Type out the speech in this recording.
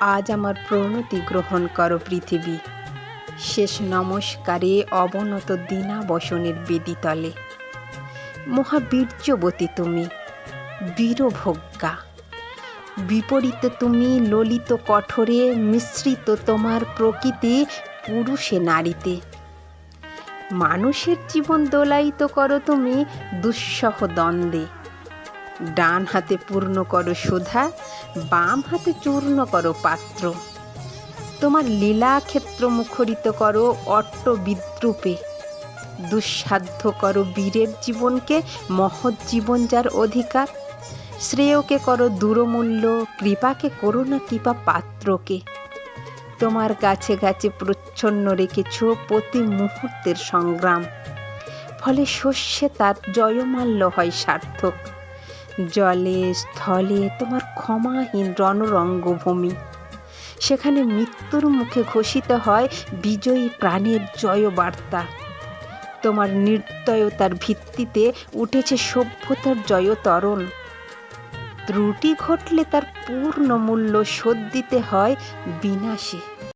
আজ আমার প্রণতি গ্রহণ করো পৃথিবী, শেষ নমস্কারে অবনত দীনাবসনের বেদিতলে। মহাবীর্যবতী তুমি, বীরভোগ্যা, বিপরীত তুমি ললিত কঠোরে, মিশ্রিত তোমার প্রকৃতি পুরুষে নারীতে। মানুষের জীবন দোলায়িত করো তুমি দুঃসহ দ্বন্দ্বে। ডান হাতে পূর্ণ করো সুধা, বাম হাতে চূর্ণ করো পাত্র। তোমার লীলাক্ষেত্র মুখরিত করো অট্ট বিদ্রূপে। দুঃসাধ্য করো বীরের জীবনকে মহৎ জীবন যার অধিকার। শ্রেয়কে করো দূরমূল্য, কৃপাকে করো না কৃপা পাত্রকে। তোমার গাছে গাছে প্রচ্ছন্ন রেখেছ প্রতি মুহূর্তের সংগ্রাম, ফলে শস্যে তার জয়মাল্য হয় সার্থক। জলে স্থলে তোমার ক্ষমাহীন রণরঙ্গভূমি, সেখানে মৃত্যুর মুখে ঘোষিত হয় বিজয়ী প্রাণের জয়বার্তা। তোমার নির্দয়তার ভিত্তিতে উঠেছে সভ্যতার জয়তরণ। ত্রুটি ঘটলে তার পূর্ণ মূল্য শোধ দিতে হয় বিনাশে।